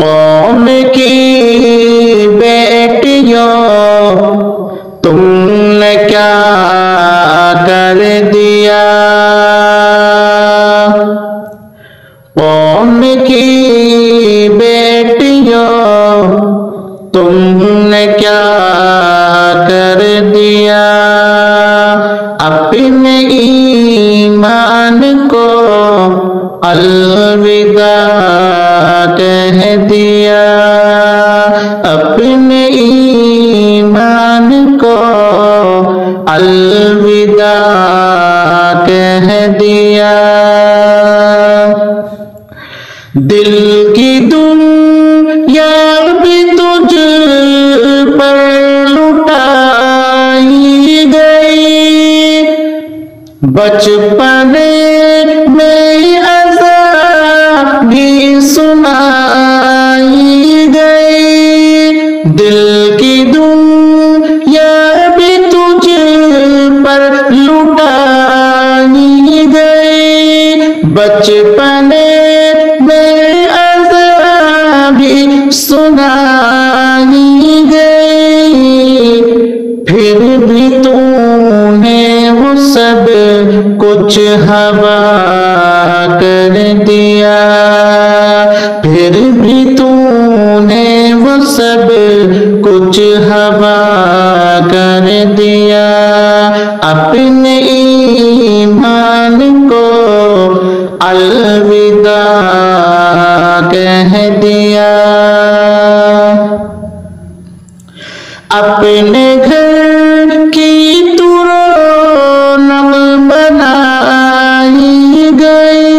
قوم کی بیٹیوں تم نے کیا کر دیا، قوم کی بیٹیوں تم نے کیا کر دیا، اپنے ایمان کو الوداع کہہ دیا، اپنے ایمان کو الوداع کہہ دیا، دل کی دنیا بھی تجھ پر لٹائی گئی، بچپن میں عذاب بھی سنائی گئی، دل کی دنیا بھی تجھ پر لٹائی گئی، بچپن میں عذاب بھی سنائی گئی، پھر بھی تو نے وہ سب کچھ ہوا کر دیا، پھر بھی تو نے وہ سب کچھ ہوا کر دیا، اپنے ایمان کو الوداع کہہ دیا، اپنے گھر کی تو رونق بنائی گئی،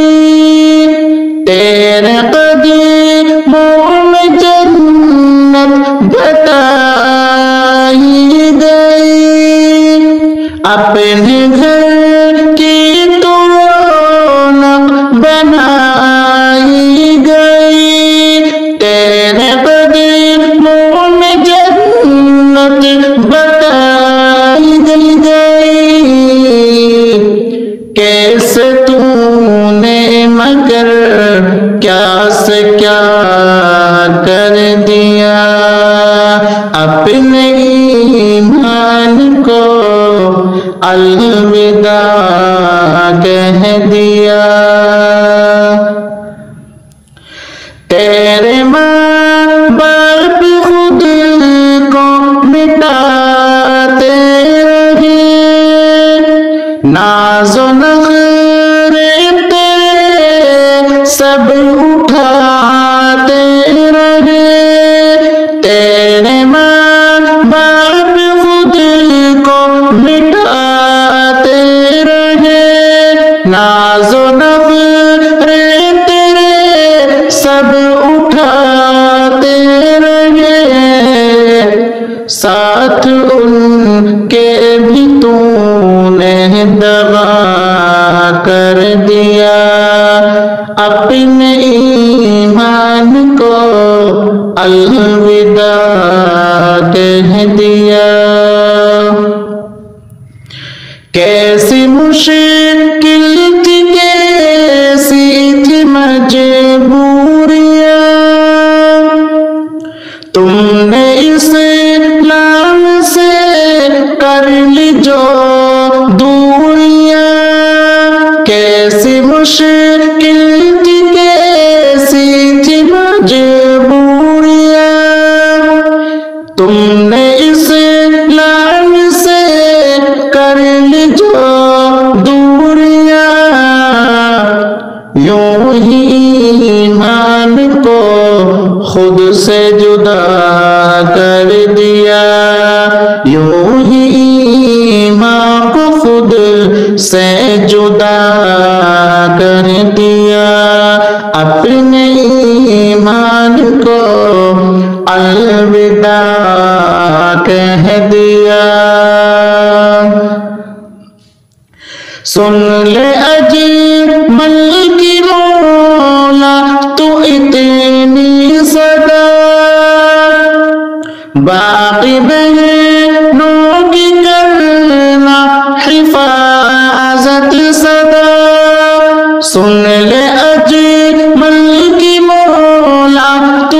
تیرے قدموں میں جنت بتائی گئی، اپنے گھر کی تو رونق بنائی گئی، تیرے قدموں میں جنت بتائی گئی، کیسے تو نے مگر کیا سے کیا کر دیا، اپنے ایمان کو الوداع کہہ دیا، تیرے ماں باپ خود کو مٹاتے رہے، ناز و نخرے تیرے سب اٹھاتے رہے، تیرے ماں باپ خود کو مٹاتے رہے، ناز و نخرے تیرے سب اٹھاتے رہے، ساتھ ان کے بھی تو نے دغا کر دیا، اپنے ایمان کو الوداع کہہ دیا، کیسی مشکل تھی کیسی تھی مجبوریاں، تم نے اسلام سے کر لی جو دوریاں، کیسی مشکل تھی کیسی تھی مجبوریاں، تم نے اسلام سے کر لی جو دوریاں، یوں ہی ایمان کو خود سے جدا کر دیا، یوں ہی ایمان کو خود سے جدا کر دیا، اپنے ایمان کو الوداع کہہ دیا، سن لے اجمل کی مولا تو اتنی صدا، باقی بہنوں کی کرنا حفاظت صدا، سن لے اجمل کی مولا تو